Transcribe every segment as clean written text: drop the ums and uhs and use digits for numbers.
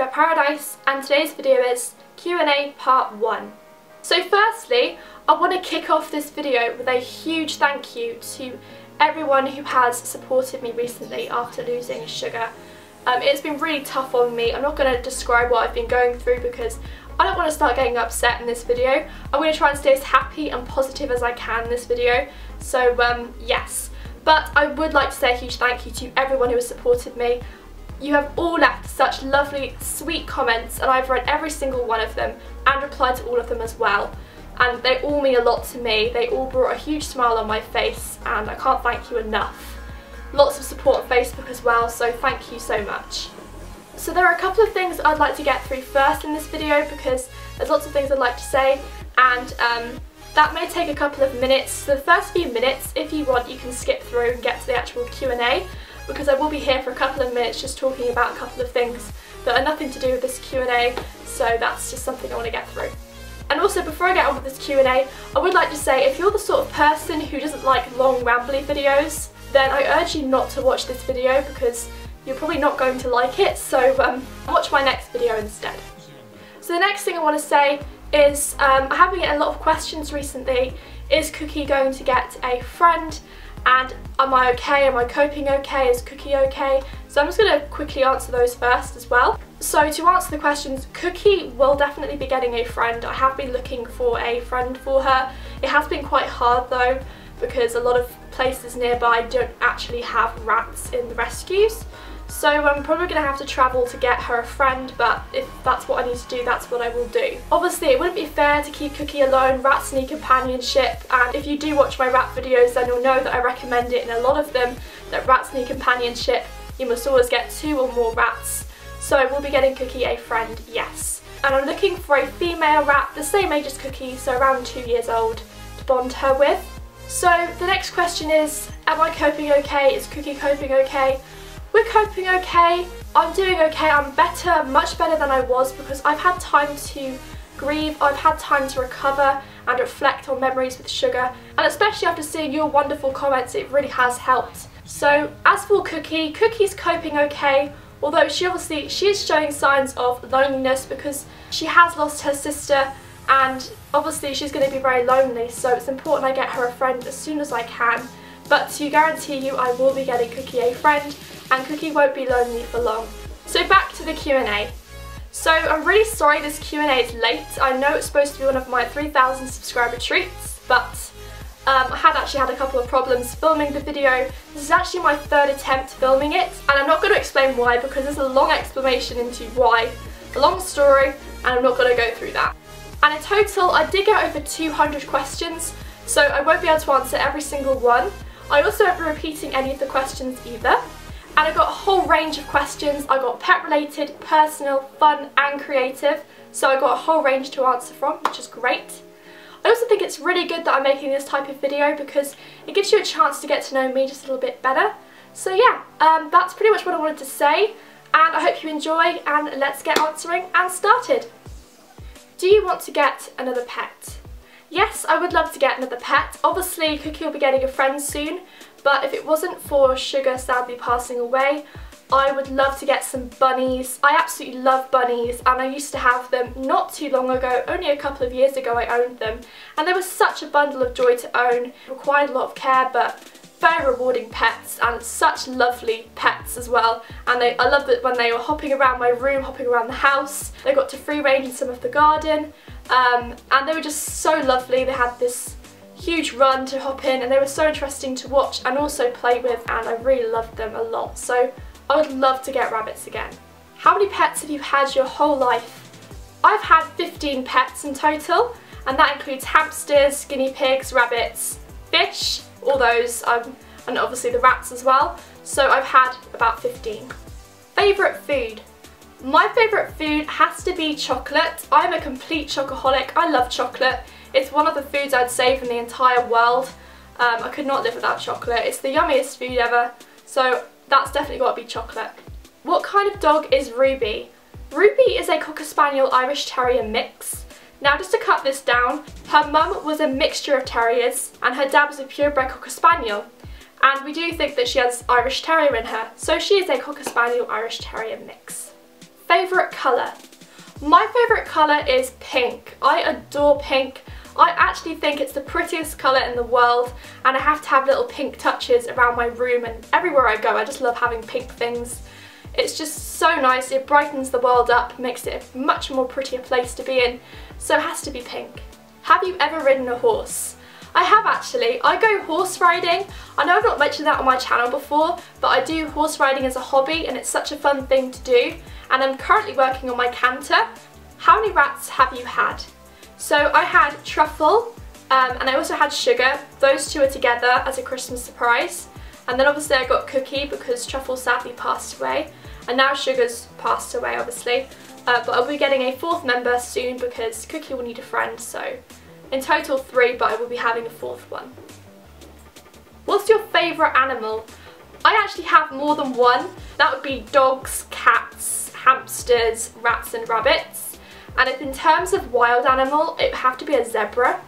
Sugar Paradise, and today's video is Q&A part 1. So firstly, I want to kick off this video with a huge thank you to everyone who has supported me recently after losing sugar. It's been really tough on me. I'm not going to describe what I've been going through because I don't want to start getting upset in this video. I'm going to try and stay as happy and positive as I can in this video. So yes, but I would like to say a huge thank you to everyone who has supported me. You have all left such lovely, sweet comments, and I've read every single one of them and replied to all of them as well. And they all mean a lot to me. They all brought a huge smile on my face, and I can't thank you enough. Lots of support on Facebook as well, so thank you so much. So there are a couple of things I'd like to get through first in this video because there's lots of things I'd like to say, and that may take a couple of minutes. So the first few minutes, if you want, you can skip through and get to the actual Q&A, because I will be here for a couple of minutes just talking about a couple of things that are nothing to do with this Q&A, so that's just something I want to get through. And also, before I get on with this Q&A, I would like to say, if you're the sort of person who doesn't like long rambly videos, then I urge you not to watch this video because you're probably not going to like it, so watch my next video instead. So the next thing I want to say is, I have been getting a lot of questions recently. Is Cookie going to get a friend? And am I okay? Am I coping okay? Is Cookie okay? So I'm just going to quickly answer those first as well. So to answer the questions, Cookie will definitely be getting a friend. I have been looking for a friend for her. It has been quite hard though, because a lot of places nearby don't actually have rats in the rescues. So I'm probably going to have to travel to get her a friend, but if that's what I need to do, that's what I will do. Obviously, it wouldn't be fair to keep Cookie alone. Rats need companionship, and if you do watch my rat videos, then you'll know that I recommend it in a lot of them, that rats need companionship. You must always get 2 or more rats. So I will be getting Cookie a friend, yes. And I'm looking for a female rat the same age as Cookie, so around 2 years old, to bond her with. So the next question is, am I coping okay? Is Cookie coping okay? We're coping okay. I'm doing okay. I'm better, much better than I was, because I've had time to grieve, I've had time to recover and reflect on memories with sugar, and especially after seeing your wonderful comments, it really has helped. So as for Cookie, Cookie's coping okay, although she is showing signs of loneliness because she has lost her sister, and obviously she's going to be very lonely, so it's important I get her a friend as soon as I can. But to guarantee you, I will be getting Cookie a friend, and Cookie won't be lonely for long. So back to the Q&A. So I'm really sorry this Q&A is late. I know it's supposed to be one of my 3,000 subscriber treats, but I had actually had a couple of problems filming the video. This is actually my 3rd attempt filming it, and I'm not going to explain why because there's a long explanation into why, a long story, and I'm not going to go through that. And in total, I did get over 200 questions, so I won't be able to answer every single one. I also won't be repeating any of the questions either. And I got a whole range of questions. I got pet related, personal, fun and creative. So I got a whole range to answer from, which is great. I also think it's really good that I'm making this type of video because it gives you a chance to get to know me just a little bit better. So yeah, that's pretty much what I wanted to say. And I hope you enjoy, and let's get answering and started. Do you want to get another pet? Yes, I would love to get another pet. Obviously, Cookie will be getting a friend soon, but if it wasn't for Sugar sadly passing away, I would love to get some bunnies. I absolutely love bunnies, and I used to have them not too long ago. Only a couple of years ago I owned them, and they were such a bundle of joy to own. Required a lot of care, but very rewarding pets, and such lovely pets as well. And I love that when they were hopping around my room, hopping around the house, they got to free range in some of the garden. And they were just so lovely. They had this huge run to hop in, and they were so interesting to watch and also play with, and I really loved them a lot. So I would love to get rabbits again. How many pets have you had your whole life? I've had 15 pets in total, and that includes hamsters, guinea pigs, rabbits, fish, all those, and obviously the rats as well. So I've had about 15. Favourite food? My favourite food has to be chocolate. I'm a complete chocoholic. I love chocolate. It's one of the foods I'd say from the entire world. I could not live without chocolate. It's the yummiest food ever, so that's definitely got to be chocolate. What kind of dog is Ruby? Ruby is a Cocker Spaniel Irish Terrier mix. Now just to cut this down, her mum was a mixture of terriers and her dad was a purebred Cocker Spaniel. And we do think that she has Irish Terrier in her, so she is a Cocker Spaniel Irish Terrier mix. Favourite colour? My favourite colour is pink. I adore pink. I actually think it's the prettiest colour in the world, and I have to have little pink touches around my room and everywhere I go. I just love having pink things. It's just so nice, it brightens the world up, makes it a much more prettier place to be in, so it has to be pink. Have you ever ridden a horse? I have actually. I go horse riding. I know I've not mentioned that on my channel before, but I do horse riding as a hobby and it's such a fun thing to do, and I'm currently working on my canter. How many rats have you had? So I had Truffle and I also had Sugar. Those two are together as a Christmas surprise. And then obviously I got Cookie because Truffle sadly passed away. And now Sugar's passed away obviously. But I'll be getting a fourth member soon because Cookie will need a friend. So in total 3, but I will be having a fourth one. What's your favourite animal? I actually have more than one. That would be dogs, cats, hamsters, rats and rabbits. And if in terms of wild animal, it would have to be a zebra.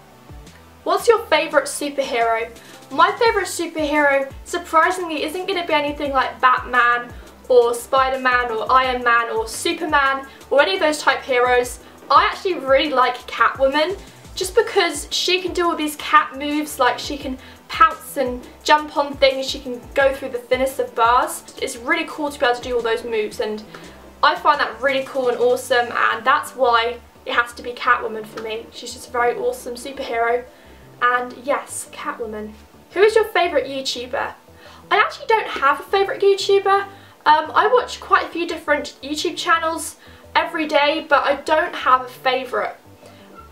What's your favourite superhero? My favourite superhero, surprisingly, isn't going to be anything like Batman or Spider-Man or Iron Man or Superman or any of those type heroes. I actually really like Catwoman, just because she can do all these cat moves, like she can pounce and jump on things, she can go through the thinnest of bars. It's really cool to be able to do all those moves, and I find that really cool and awesome, and that's why it has to be Catwoman for me. She's just a very awesome superhero, and yes, Catwoman. Who is your favourite YouTuber? I actually don't have a favourite YouTuber. I watch quite a few different YouTube channels every day, but I don't have a favourite.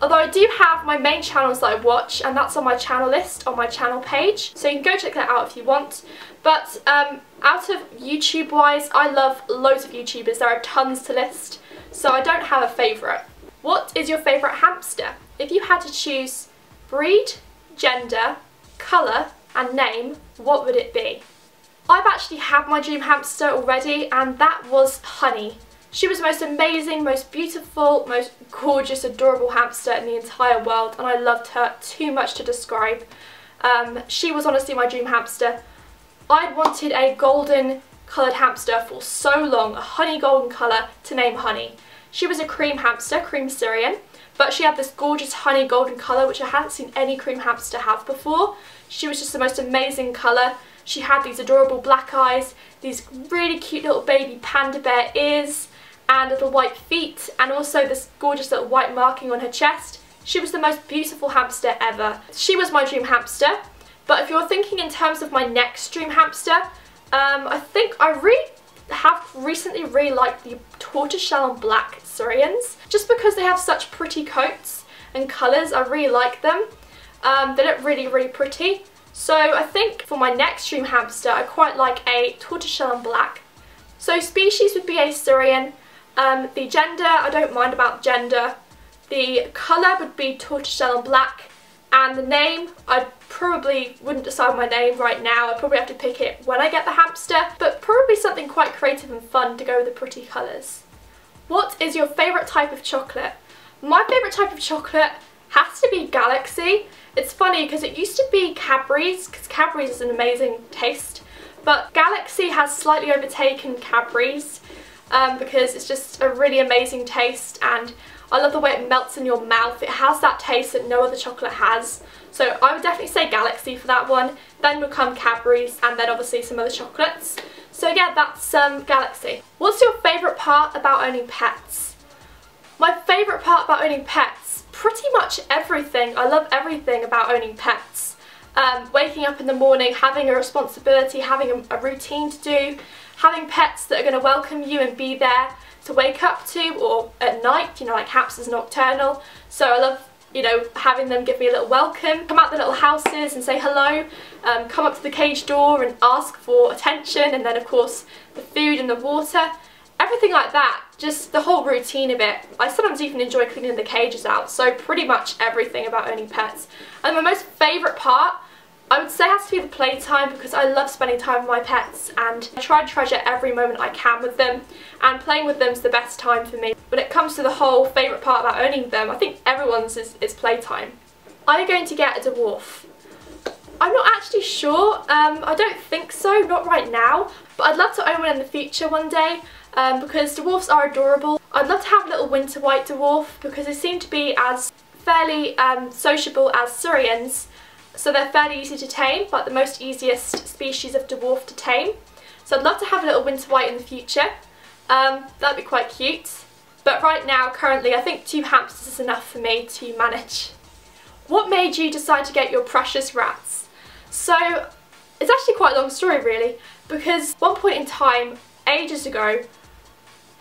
Although I do have my main channels that I watch, and that's on my channel list on my channel page, so you can go check that out if you want. But out of YouTube wise, I love loads of YouTubers. There are tons to list, so I don't have a favourite. What is your favourite hamster? If you had to choose breed, gender, colour and name, what would it be? I've actually had my dream hamster already, and that was Honey. She was the most amazing, most beautiful, most gorgeous, adorable hamster in the entire world, and I loved her too much to describe. She was honestly my dream hamster. I'd wanted a golden coloured hamster for so long, a honey golden colour, to name Honey. She was a cream hamster, cream Syrian, but she had this gorgeous honey golden colour which I hadn't seen any cream hamster have before. She was just the most amazing colour. She had these adorable black eyes, these really cute little baby panda bear ears, and little white feet, and also this gorgeous little white marking on her chest. She was the most beautiful hamster ever. She was my dream hamster, but if you're thinking in terms of my next dream hamster, I think I have recently really liked the tortoiseshell and black Syrians, just because they have such pretty coats and colours. I really like them. They look really, really pretty. So I think for my next dream hamster, I quite like a tortoiseshell and black. So species would be a Syrian. The gender, I don't mind about gender. The colour would be tortoiseshell and black. And the name, I probably wouldn't decide my name right now. I'd probably have to pick it when I get the hamster. But probably something quite creative and fun to go with the pretty colours. What is your favourite type of chocolate? My favourite type of chocolate has to be Galaxy. It's funny because it used to be Cadbury's, because Cadbury's is an amazing taste. But Galaxy has slightly overtaken Cadbury's because it's just a really amazing taste, and I love the way it melts in your mouth. It has that taste that no other chocolate has. So I would definitely say Galaxy for that one. Then would come Cadbury's, and then obviously some other chocolates. So yeah, that's Galaxy. What's your favourite part about owning pets? My favourite part about owning pets? Pretty much everything. I love everything about owning pets. Waking up in the morning, having a responsibility, having a routine to do, having pets that are going to welcome you and be there to wake up to, or at night, you know, like hamsters nocturnal. So I love, you know, having them give me a little welcome, come out the little houses and say hello, come up to the cage door and ask for attention, and then of course the food and the water, everything like that, just the whole routine of it. I sometimes even enjoy cleaning the cages out, so pretty much everything about owning pets. And my most favourite part, I would say, has to be the playtime, because I love spending time with my pets and I try to treasure every moment I can with them, and playing with them is the best time for me. When it comes to the whole favourite part about owning them, I think everyone's is playtime. Are you going to get a dwarf? I'm not actually sure. I don't think so, not right now, but I'd love to own one in the future one day. because dwarfs are adorable. I'd love to have a little winter white dwarf because they seem to be as fairly sociable as Surians, so they're fairly easy to tame, but the most easiest species of dwarf to tame. So I'd love to have a little winter white in the future. That'd be quite cute. But right now, currently, I think 2 hamsters is enough for me to manage. What made you decide to get your precious rats? So it's actually quite a long story really, because one point in time, ages ago,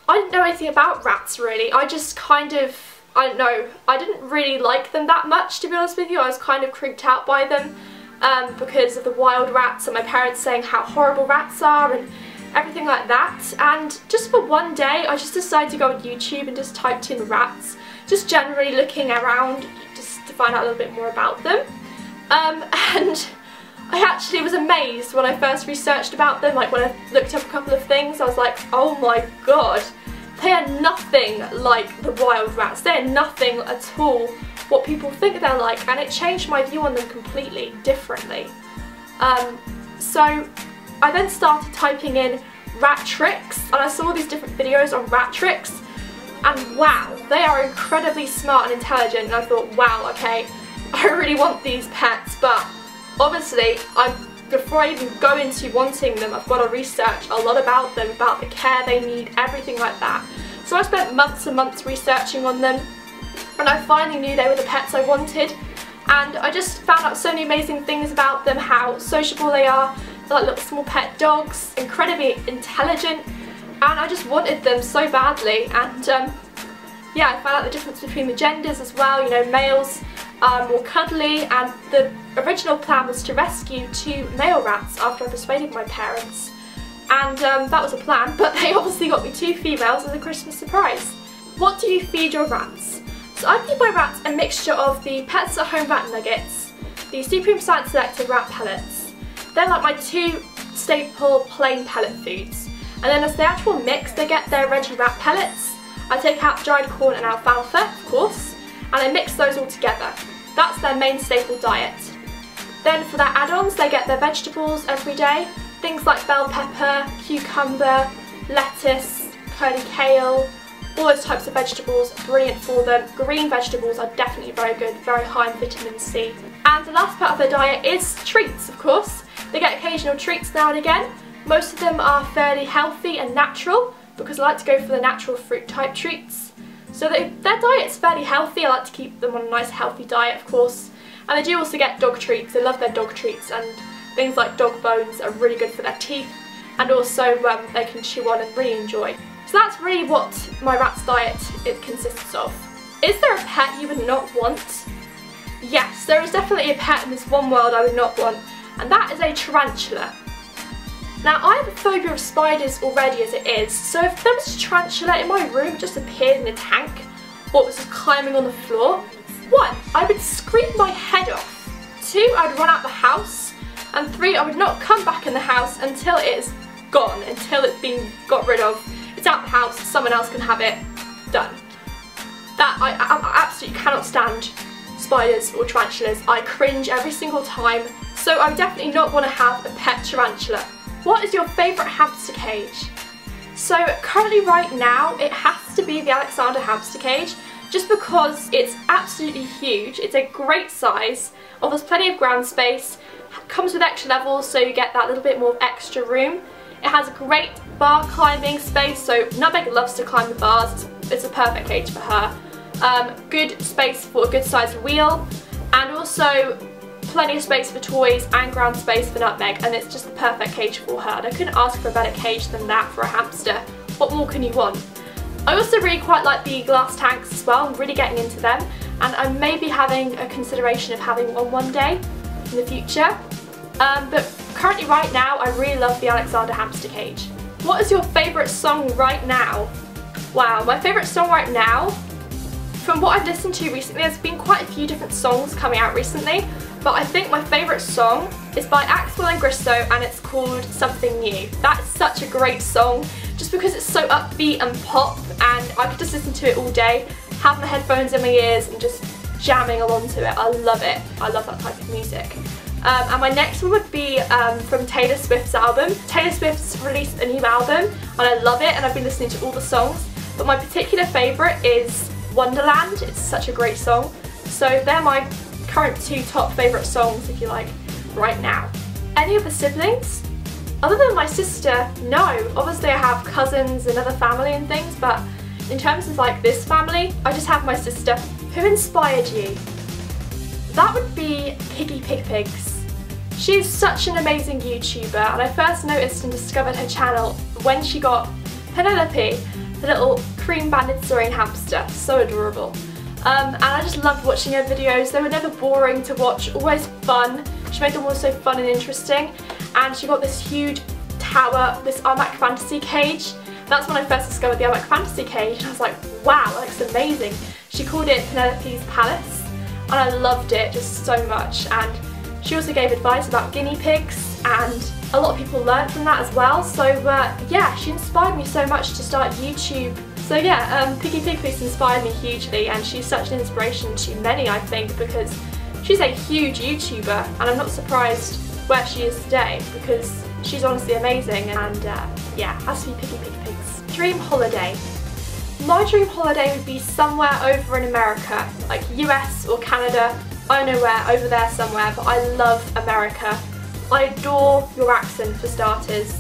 I didn't know anything about rats really. I just kind of, I don't know, I didn't really like them that much, to be honest with you. I was kind of creeped out by them because of the wild rats and my parents saying how horrible rats are and everything like that. And just for one day I just decided to go on YouTube and just typed in rats, just generally looking around just to find out a little bit more about them. And I actually was amazed when I first researched about them. Like when I looked up a couple of things, I was like, oh my god, they are nothing like the wild rats. They are nothing at all what people think they're like, and it changed my view on them completely differently. So I then started typing in rat tricks, and I saw these different videos on rat tricks, and wow, they are incredibly smart and intelligent, and I thought, wow, okay, I really want these pets, but obviously, before I even go into wanting them, I've got to research a lot about them, about the care they need, everything like that. So I spent months and months researching on them, and I finally knew they were the pets I wanted, and I just found out so many amazing things about them, how sociable they are. They're like little small pet dogs, incredibly intelligent, and I just wanted them so badly. And yeah, I found out the difference between the genders as well. You know, males are more cuddly, and the original plan was to rescue 2 male rats after I persuaded my parents, and that was a plan, but they obviously got me 2 females as a Christmas surprise. What do you feed your rats? So I feed my rats a mixture of the Pets at Home rat nuggets, the Supreme Science Selected rat pellets. They're like my 2 staple plain pellet foods. And then as the actual mix, they get their veggie rat pellets. I take out dried corn and alfalfa, of course, and I mix those all together. That's their main staple diet. Then for their add-ons, they get their vegetables every day. Things like bell pepper, cucumber, lettuce, curly kale, all those types of vegetables, brilliant for them. Green vegetables are definitely very good, very high in vitamin C. And the last part of their diet is treats, of course. They get occasional treats now and again. Most of them are fairly healthy and natural, because I like to go for the natural fruit type treats. So their diet's fairly healthy. I like to keep them on a nice healthy diet, of course. And they do also get dog treats. They love their dog treats, and things like dog bones are really good for their teeth, and also they can chew on and really enjoy. So that's really what my rat's diet consists of. Is there a pet you would not want? Yes, there is definitely a pet in this one world I would not want, and that is a tarantula. Now, I have a phobia of spiders already as it is, so if there was a tarantula in my room, just appeared in a tank, or was just climbing on the floor, 1, I would scream my head off. 2, I'd run out the house, and 3, I would not come back in the house until it is gone, until it's been got rid of. It's out the house, someone else can have it, done. That I absolutely cannot stand spiders or tarantulas. I cringe every single time, so I definitely not want to have a pet tarantula. What is your favourite hamster cage? So currently right now it has to be the Alexander hamster cage, just because it's absolutely huge. It's a great size, offers plenty of ground space, comes with extra levels so you get that little bit more extra room. It has a great bar climbing space, so Nutmeg loves to climb the bars. It's a perfect cage for her. Good space for a good sized wheel, and also plenty of space for toys and ground space for Nutmeg, and it's just the perfect cage for her. And I couldn't ask for a better cage than that for a hamster. What more can you want? I also really quite like the glass tanks as well. I'm really getting into them, and I'm maybe having a consideration of having one day in the future. But currently right now I really love the Alexander hamster cage. What is your favourite song right now? Wow, my favourite song right now, from what I've listened to recently, there's been quite a few different songs coming out recently, but I think my favourite song is by Axel and Grisso, and it's called Something New. That is such a great song, just because it's so upbeat and pop, and I could just listen to it all day, have my headphones in my ears and just jamming along to it. I love it. I love that type of music. And my next one would be from Taylor Swift's album. Taylor Swift's released a new album and I love it and I've been listening to all the songs. But my particular favourite is Wonderland. It's such a great song. So they're my current 2 top favourite songs, if you like, right now. Any other siblings? Other than my sister, no. Obviously I have cousins and other family and things, but in terms of like this family, I just have my sister. Who inspired you? That would be Piggy Pig Pigs. She's such an amazing YouTuber and I first noticed and discovered her channel when she got Penelope, the little cream banded serene hamster. So adorable. And I just loved watching her videos. They were never boring to watch, always fun. She made them all so fun and interesting. And she got this huge tower, this iMac Fantasy cage. That's when I first discovered the iMac Fantasy cage and I was like, wow, that looks amazing. She called it Penelope's Palace and I loved it just so much. And she also gave advice about guinea pigs and a lot of people learned from that as well. So yeah, she inspired me so much to start YouTube. So yeah, Piggy Pig Pigs inspired me hugely and she's such an inspiration to many, I think, because she's a huge YouTuber and I'm not surprised where she is today because she's honestly amazing. And yeah, has to be Piggy Pig Pigs. Dream holiday. My dream holiday would be somewhere over in America, like US or Canada, I don't know where, over there somewhere, but I love America. I adore your accent for starters.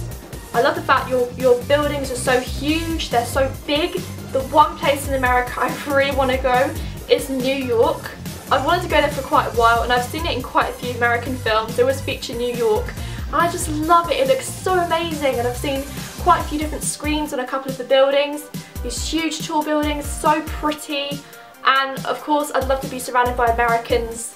I love the fact your buildings are so huge, they're so big. The one place in America I really want to go is New York. I've wanted to go there for quite a while and I've seen it in quite a few American films. They always feature New York and I just love it. It looks so amazing and I've seen quite a few different screens on a couple of the buildings. These huge tall buildings, so pretty, and of course I'd love to be surrounded by Americans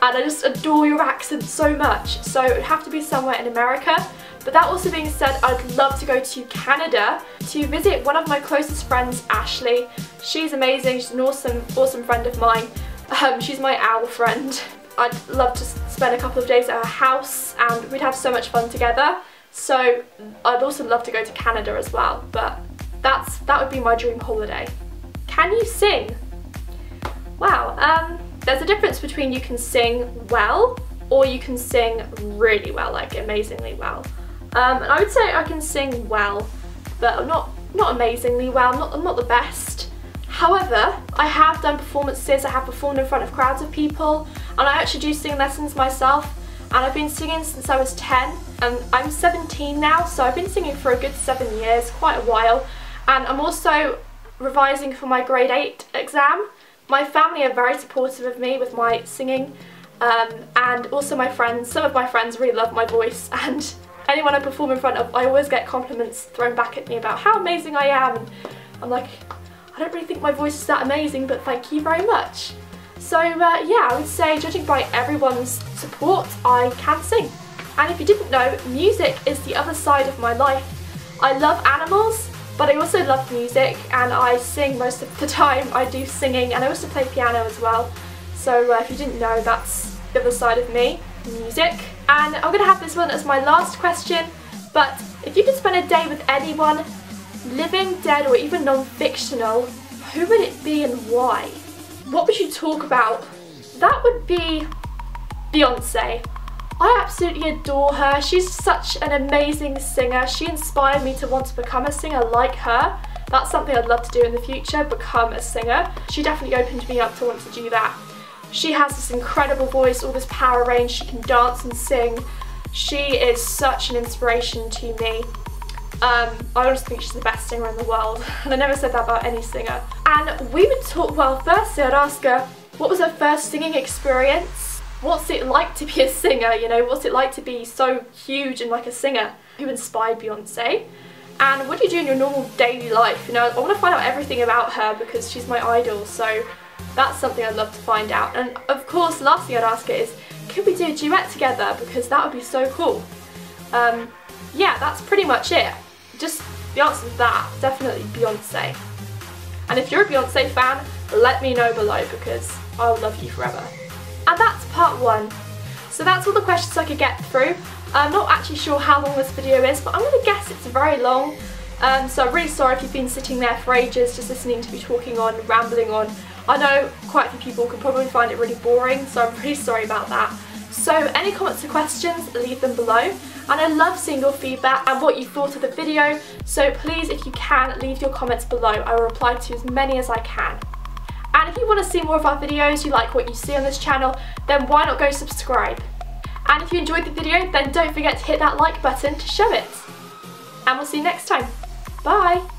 and I just adore your accent so much, so it would have to be somewhere in America. But that also being said, I'd love to go to Canada to visit one of my closest friends, Ashley. She's amazing, she's an awesome friend of mine. She's my owl friend. I'd love to spend a couple of days at her house and we'd have so much fun together. So I'd also love to go to Canada as well, but that would be my dream holiday. Can you sing? Wow, there's a difference between you can sing well or you can sing really well, like amazingly well. And I would say I can sing well, but not amazingly well, I'm not the best. However, I have done performances, I have performed in front of crowds of people, and I actually do sing lessons myself, and I've been singing since I was 10, and I'm 17 now, so I've been singing for a good 7 years, quite a while, and I'm also revising for my grade 8 exam. My family are very supportive of me with my singing, and also my friends, some of my friends really love my voice, and anyone I perform in front of, I always get compliments thrown back at me about how amazing I am, and I'm like, I don't really think my voice is that amazing, but thank you very much. So yeah, I would say, judging by everyone's support, I can sing. And if you didn't know, music is the other side of my life. I love animals, but I also love music, and I sing most of the time. I do singing, and I also play piano as well. So if you didn't know, that's the other side of me, music. And I'm going to have this one as my last question, but if you could spend a day with anyone, living, dead, or even non-fictional, who would it be and why? What would you talk about? That would be Beyonce. I absolutely adore her. She's such an amazing singer. She inspired me to want to become a singer like her. That's something I'd love to do in the future, become a singer. She definitely opened me up to want to do that. She has this incredible voice, all this power range, she can dance and sing. She is such an inspiration to me. I honestly think she's the best singer in the world, and I never said that about any singer. And we would talk, well, firstly I'd ask her, what was her first singing experience? What's it like to be a singer, you know, what's it like to be so huge and like a singer? Who inspired Beyonce? And what do you do in your normal daily life? You know, I want to find out everything about her because she's my idol, so that's something I'd love to find out. And of course, last thing I'd ask her is, could we do a duet together? Because that would be so cool. Yeah, that's pretty much it. Just the answer to that, definitely Beyonce. And if you're a Beyonce fan, let me know below because I will love you forever. And that's part 1. So that's all the questions I could get through. I'm not actually sure how long this video is, but I'm going to guess it's very long. So I'm really sorry if you've been sitting there for ages just listening to me talking on, rambling on. I know quite a few people could probably find it really boring, so I'm really sorry about that. So any comments or questions, leave them below. And I love seeing your feedback and what you thought of the video, so please, if you can, leave your comments below. I will reply to as many as I can. And if you want to see more of our videos, you like what you see on this channel, then why not go subscribe? And if you enjoyed the video, then don't forget to hit that like button to show it. And we'll see you next time. Bye!